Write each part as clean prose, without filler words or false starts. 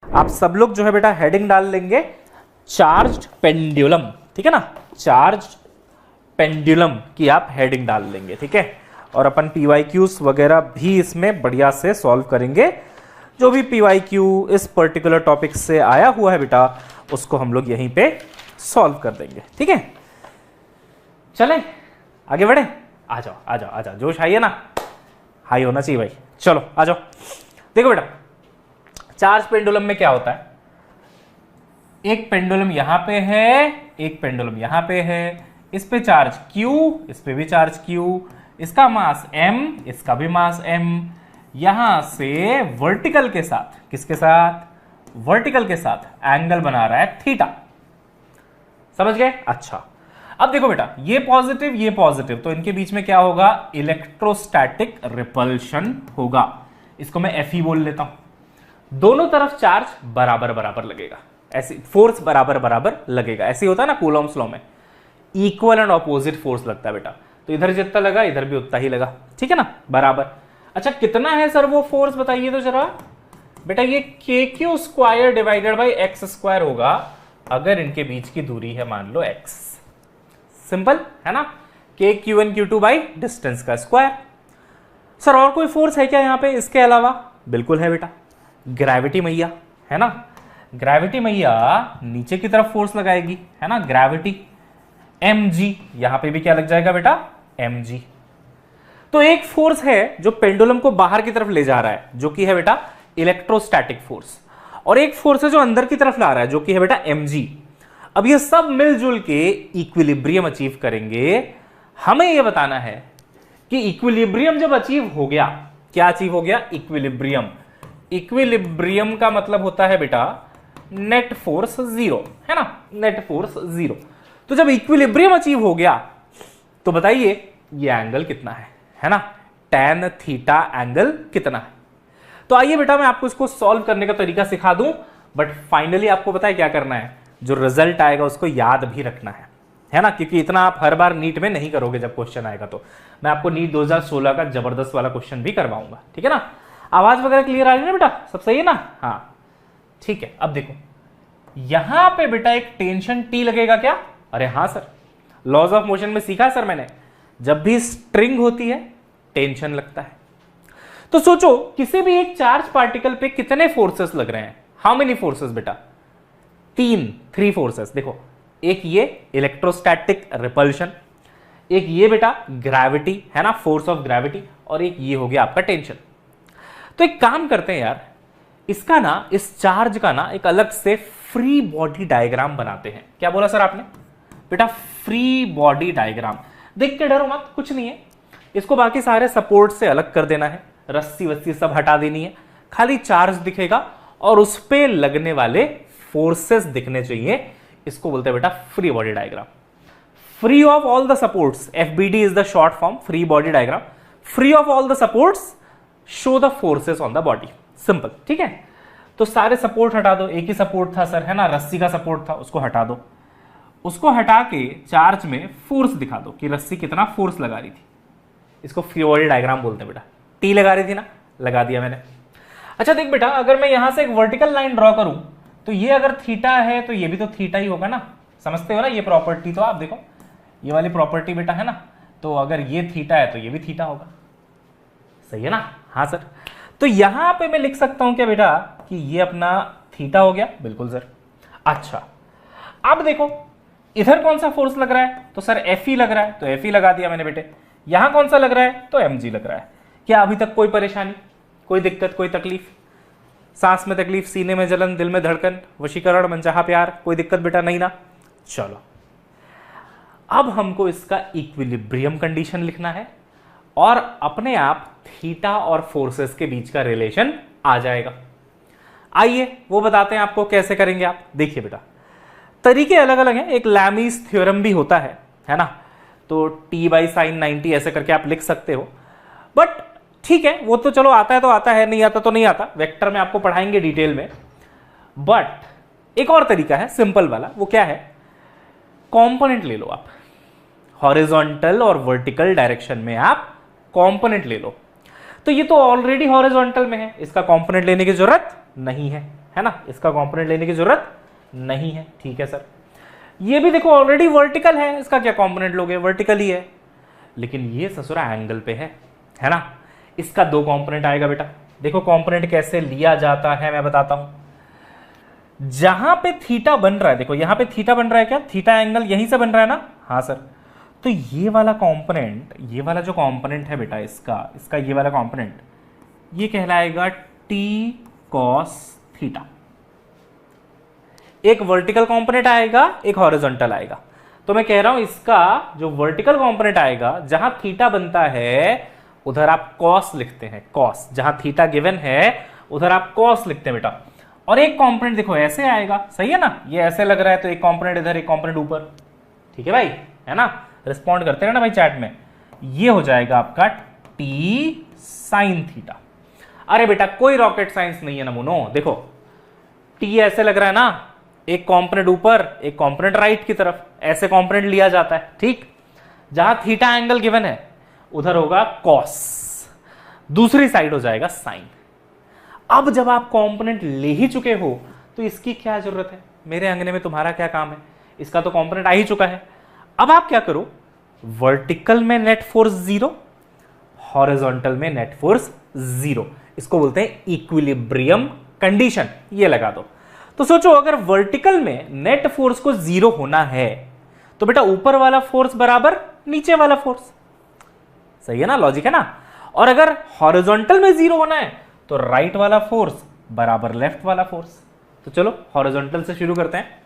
आप सब लोग जो है बेटा हेडिंग डाल लेंगे चार्ज्ड पेंडुलम, ठीक है ना, चार्ज्ड पेंडुलम की आप हेडिंग डाल लेंगे, ठीक है। और अपन पीवाईक्यूज वगैरह भी इसमें बढ़िया से सॉल्व करेंगे। जो भी पीवाईक्यू इस पर्टिकुलर टॉपिक से आया हुआ है बेटा उसको हम लोग यहीं पे सॉल्व कर देंगे, ठीक है। चलें आगे बढ़े, आ जाओ आ जाओ आ जाओ, जोश हाई है ना, हाई होना चाहिए भाई। चलो आ जाओ। देखो बेटा चार्ज पेंडुलम में क्या होता है, एक पेंडुलम यहां पे है, एक पेंडुलम यहां पे है, इस पे चार्ज Q, इस पे भी चार्ज Q, इसका मास M, इसका भी मास M, यहां से वर्टिकल के साथ, किसके साथ, वर्टिकल के साथ एंगल बना रहा है थीटा। समझ गए? अच्छा अब देखो बेटा ये पॉजिटिव, तो इनके बीच में क्या होगा, इलेक्ट्रोस्टैटिक रिपल्शन होगा। इसको मैं Fe बोल लेता हूं। दोनों तरफ चार्ज बराबर बराबर लगेगा, ऐसी फोर्स बराबर बराबर लगेगा, ऐसे होता है ना कूलॉम्स लॉ में, इक्वल एंड ऑपोजिट फोर्स लगता है बेटा। तो इधर जितना लगा इधर भी उतना ही लगा, ठीक है ना, बराबर। अच्छा कितना है सर वो फोर्स बताइए तो जरा बेटा, ये KQ square divided by x square होगा अगर इनके बीच की दूरी है मान लो x। सिंपल है ना, KQ1 Q2 बाई डिस्टेंस का स्क्वायर। सर और कोई फोर्स है क्या यहां पे इसके अलावा? बिल्कुल है बेटा, ग्रेविटी मैया है ना, ग्रेविटी मैया नीचे की तरफ फोर्स लगाएगी, है ना, ग्रेविटी mg, यहां पे भी क्या लग जाएगा बेटा, mg। तो एक फोर्स है जो पेंडुलम को बाहर की तरफ ले जा रहा है जो कि है बेटा इलेक्ट्रोस्टैटिक फोर्स, और एक फोर्स है जो अंदर की तरफ ला रहा है जो कि है बेटा mg। अब ये सब मिलजुल के इक्विलिब्रियम अचीव करेंगे। हमें यह बताना है कि इक्विलिब्रियम जब अचीव हो गया, क्या अचीव हो गया, इक्विलिब्रियम। इक्विलिब्रियम का मतलब होता है बेटा नेट फोर्स जीरो, है ना, नेट फोर्स जीरो। तो जब इक्विलिब्रियम अचीव हो गया तो बताइए ये एंगल कितना है ना, tan थीटा एंगल कितना है। तो आइए बेटा मैं आपको इसको सॉल्व करने का तरीका सिखा दूं, बट फाइनली आपको पता है क्या करना है, जो रिजल्ट आएगा उसको याद भी रखना है ना, क्योंकि इतना आप हर बार नीट में नहीं करोगे। जब क्वेश्चन आएगा तो मैं आपको नीट 2016 का जबरदस्त वाला क्वेश्चन भी करवाऊंगा, ठीक है ना। आवाज वगैरह क्लियर आ रही है ना बेटा, सब सही है ना, हाँ ठीक है। अब देखो यहां पे बेटा एक टेंशन T लगेगा क्या, अरे हाँ सर, लॉज ऑफ मोशन में सीखा सर मैंने, जब भी स्ट्रिंग होती है टेंशन लगता है। तो सोचो किसी भी एक चार्ज पार्टिकल पे कितने फोर्सेस लग रहे हैं, हाउ मेनी फोर्सेस बेटा, थ्री फोर्सेस। देखो एक ये इलेक्ट्रोस्टैटिक रिपल्शन, एक ये बेटा ग्रेविटी है ना, फोर्स ऑफ ग्रेविटी, और एक ये हो गया आपका टेंशन। तो एक काम करते हैं यार, इसका ना, इस चार्ज का ना एक अलग से फ्री बॉडी डायग्राम बनाते हैं। क्या बोला सर आपने बेटा, फ्री बॉडी डायग्राम। देख के डरो मत, कुछ नहीं है, इसको बाकी सारे सपोर्ट से अलग कर देना है, रस्सी वस्सी सब हटा देनी है, खाली चार्ज दिखेगा और उस पे लगने वाले फोर्सेस दिखने चाहिए। इसको बोलते हैं बेटा free body diagram. Free of all the supports, FBD is the short form, free body diagram. Free of all the supports show the forces on the body, simple, ठीक है। तो सारे सपोर्ट हटा दो, एक ही सपोर्ट था सर, है ना, रस्सी का सपोर्ट था, उसको हटा दो। उसको हटा के चार्ज में फोर्स दिखा दो कि रस्सी कितना फोर्स लगा रही थी। इसको फ्री बॉडी डायग्राम बोलते हैं बेटा। T लगा रही थी ना, लगा दिया मैंने। अच्छा देख बेटा, अगर मैं यहां से एक वर्टिकल लाइन ड्रॉ करूं तो ये अगर थीटा है तो ये भी तो थीटा ही होगा ना, समझते हो ना ये प्रॉपर्टी। तो आप देखो ये वाली प्रॉपर्टी बेटा है ना, तो अगर ये थीटा है तो ये भी थीटा होगा, सही है ना, हाँ सर। तो यहां पे मैं लिख सकता हूं क्या बेटा कि ये अपना थीटा हो गया, बिल्कुल सर। अच्छा अब देखो इधर कौन सा फोर्स लग रहा है, तो सर Fe लग रहा है, तो Fe लगा दिया मैंने बेटे। यहां कौन सा लग रहा है, तो mg लग रहा है। क्या अभी तक कोई परेशानी, कोई दिक्कत, कोई तकलीफ, सांस में तकलीफ, सीने में जलन, दिल में धड़कन, वशीकरण, मनचाहा प्यार, कोई दिक्कत बेटा नहीं ना। चलो अब हमको इसका इक्विलिब्रियम कंडीशन लिखना है और अपने आप थीटा और फोर्सेस के बीच का रिलेशन आ जाएगा। आइए वो बताते हैं आपको कैसे करेंगे आप। देखिए बेटा तरीके अलग अलग हैं, एक लैमीज थ्योरम भी होता है ना, तो T/sin90 ऐसे करके आप लिख सकते हो, बट ठीक है वो तो चलो आता है तो आता है, नहीं आता तो नहीं आता, वेक्टर में आपको पढ़ाएंगे डिटेल में। बट एक और तरीका है सिंपल वाला, वो क्या है, कंपोनेंट ले लो आप, हॉरिजॉन्टल और वर्टिकल डायरेक्शन में आप कंपोनेंट ले लो। तो ये तो ऑलरेडी हॉरिजॉन्टल में है, इसका कंपोनेंट लेने की जरूरत नहीं है है ना, इसका कंपोनेंट लेने की जरूरत नहीं है। ठीक है सर, ये भी देखो ऑलरेडी वर्टिकल है, इसका क्या कंपोनेंट लोगे, वर्टिकल ही है, लेकिन ये ससुरा एंगल पे है ना, इसका दो कंपोनेंट आएगा बेटा। देखो कंपोनेंट कैसे लिया जाता है मैं बताता हूं। जहां पे थीटा बन रहा है, देखो यहां पे थीटा बन रहा है, क्या थीटा एंगल यहीं से बन रहा है ना, हाँ सर, तो ये वाला कंपोनेंट, ये वाला जो कंपोनेंट है बेटा इसका ये वाला कंपोनेंट, ये कहलाएगा टी कॉस थीटा। एक वर्टिकल कंपोनेंट आएगा, एक हॉरिजॉन्टल आएगा। तो मैं कह रहा हूं इसका जो वर्टिकल कंपोनेंट आएगा, जहां थीटा बनता है उधर आप कॉस लिखते हैं, कॉस, जहां थीटा गिवन है उधर आप कॉस लिखते हैं बेटा। और एक कंपोनेंट देखो ऐसे आएगा, सही है ना, ये ऐसे लग रहा है तो एक कंपोनेंट इधर, एक कंपोनेंट ऊपर। ठीक है भाई, है ना, रिस्पॉन्ड करते हैं ना भाई चैट में। ये हो जाएगा आपका टी साइन थीटा। अरे बेटा कोई रॉकेट साइंस नहीं है नमूनो, देखो टी ऐसे लग रहा है ना, एक कंपोनेंट ऊपर, एक कंपोनेंट राइट की तरफ, ऐसे कंपोनेंट लिया जाता है। ठीक, जहां थीटा एंगल गिवन है उधर होगा कॉस, दूसरी साइड हो जाएगा साइन। अब जब आप कंपोनेंट ले ही चुके हो तो इसकी क्या जरूरत है, मेरे अंगने में तुम्हारा क्या काम है, इसका तो कंपोनेंट आ ही चुका है। अब आप क्या करो, वर्टिकल में नेट फोर्स 0, हॉरिजॉन्टल में नेट फोर्स 0, इसको बोलते हैं इक्विलिब्रियम कंडीशन, ये लगा दो। तो सोचो अगर वर्टिकल में नेट फोर्स को 0 होना है तो बेटा ऊपर वाला फोर्स बराबर नीचे वाला फोर्स, सही है ना, लॉजिक है ना। और अगर हॉरिजॉन्टल में 0 होना है तो राइट वाला फोर्स बराबर लेफ्ट वाला फोर्स। तो चलो हॉरिजॉन्टल से शुरू करते हैं।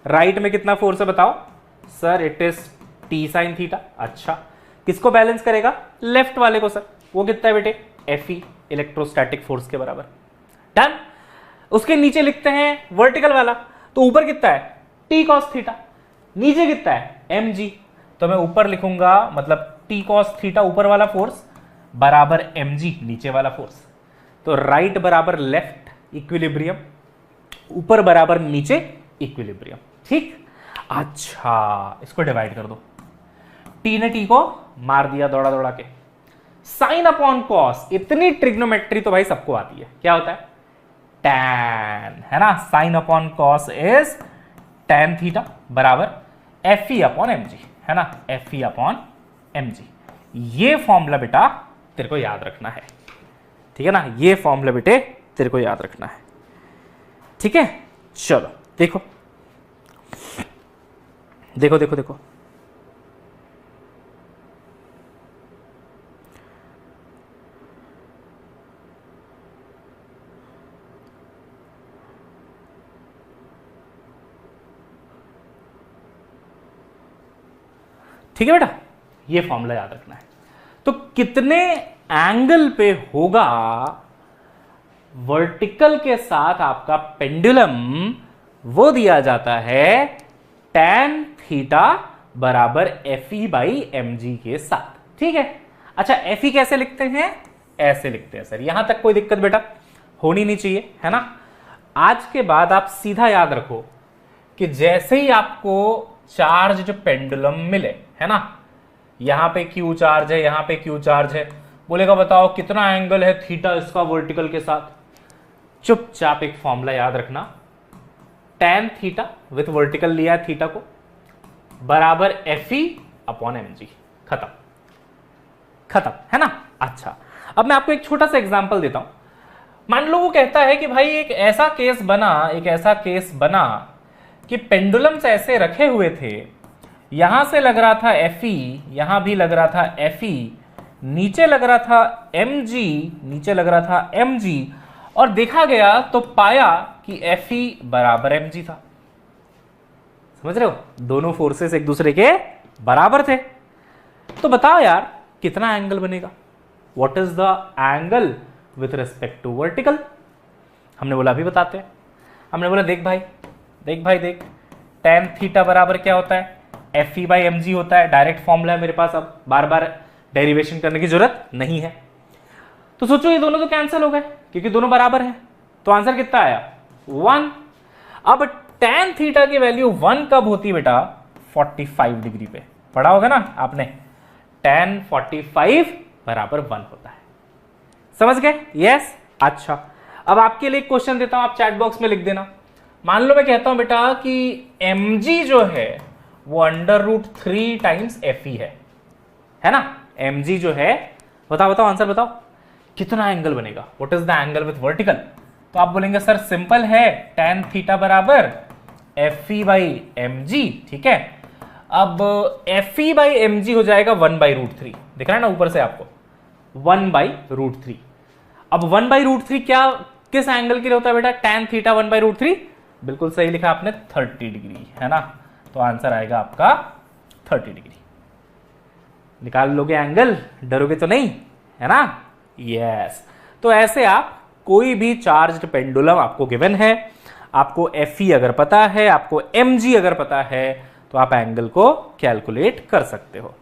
राइट में कितना फोर्स है बताओ sir, it is T sine theta. अच्छा, किसको बैलेंस करेगा, लेफ्ट वाले को सर, वो कितना है बेटे, एफ ई, इलेक्ट्रोस्टैटिक फोर्स के बराबर। डन। उसके नीचे लिखते हैं वर्टिकल वाला, तो ऊपर कितना है, टी कॉस थीटा, नीचे कितना है, एम जी। तो मैं ऊपर लिखूंगा मतलब टी कॉस थीटा ऊपर वाला फोर्स बराबर एम जी नीचे वाला फोर्स। तो राइट बराबर लेफ्ट इक्विलिब्रियम, ऊपर बराबर नीचे इक्विलिब्रियम। ठीक, अच्छा इसको डिवाइड कर दो, टी ने टी को मार दिया दौड़ा दौड़ा के, साइन अपॉन कॉस, इतनी ट्रिग्नोमेट्री तो भाई सबको आती है, क्या होता है, टैन, है ना, sine upon cos is tan theta बराबर F E upon M G, है ना, F E upon M G. ये फॉर्मूला बेटा तेरे को याद रखना है, ठीक है ना, ये फॉर्मूला बेटे तेरे को याद रखना है। ठीक है, चलो देखो देखो देखो देखो, ठीक है बेटा, ये फॉर्मूला याद रखना है। तो कितने एंगल पे होगा वर्टिकल के साथ आपका पेंडुलम, वो दिया जाता है tan थीटा बराबर F E by M G के साथ। ठीक है, अच्छा एफ ई कैसे लिखते हैं, ऐसे लिखते हैं सर, यहां तक कोई दिक्कत बेटा होनी नहीं चाहिए, है ना। आज के बाद आप सीधा याद रखो कि जैसे ही आपको चार्ज जो पेंडुलम मिले, है ना, यहां पे क्यू चार्ज है, यहां पे क्यू चार्ज है, बोलेगा बताओ कितना एंगल है थीटा इसका वर्टिकल के साथ, चुपचाप एक फॉर्मूला याद रखना, tan थीटा विथ वर्टिकल लिया है थीटा को बराबर F E upon M G, खत्म खत्म, है ना। अच्छा अब मैं आपको एक छोटा सा एग्जांपल देता हूं। मान लो वो कहता है कि भाई एक ऐसा केस बना कि पेंडुलम्स ऐसे रखे हुए थे, यहां से लग रहा था एफ ई, यहां भी लग रहा था एफ ई, नीचे लग रहा था एम जी, नीचे लग रहा था एम जी, और देखा गया तो पाया कि एफ ई बराबर एम जी था। समझ रहे हो, दोनों फोर्सेस एक दूसरे के बराबर थे। तो बताओ यार कितना एंगल बनेगा, what is the angle with respect to vertical. हमने बोला अभी बताते हैं, हमने बोला देख भाई देख, tan थीटा बराबर क्या होता है, F E by M G होता है, डायरेक्ट फॉर्मूला है मेरे पास, अब बार बार डेरिवेशन करने की जरूरत नहीं है। तो सोचो ये दोनों तो कैंसिल हो गए क्योंकि दोनों बराबर हैं, तो आंसर कितना आया, 1। अब tan थीटा की वैल्यू 1 कब होती है बेटा, 45 डिग्री पे, पढ़ा होगा ना आपने, tan 45 बराबर 1 होता है। समझ गए, यस। अच्छा अब आपके लिए क्वेश्चन देता हूं, आप चैट बॉक्स में लिख देना। मान लो मैं कहता हूं बेटा कि mg जो है वो √3 टाइम्स Fe है ना। mg जो है, बताओ आंसर बताओ, कितना एंगल बनेगा, what is the angle with vertical. तो आप बोलेंगे सर सिंपल है, tan थीटा बराबर Fe बाई mg, ठीक है। अब Fe बाई mg हो जाएगा 1/√3, दिख रहा है ना ऊपर से आपको, 1/√3। अब 1/√3 क्या, किस एंगल के लिए होता है बेटा, tan थीटा 1/√3, बिल्कुल सही लिखा आपने, 30 डिग्री, है ना। तो आंसर आएगा आपका 30 डिग्री। निकाल लोगे एंगल, डरोगे तो नहीं, है ना। यस। तो ऐसे आप कोई भी चार्ज्ड पेंडुलम आपको गिवन है, आपको Fe अगर पता है, आपको mg अगर पता है, तो आप एंगल को कैलकुलेट कर सकते हो।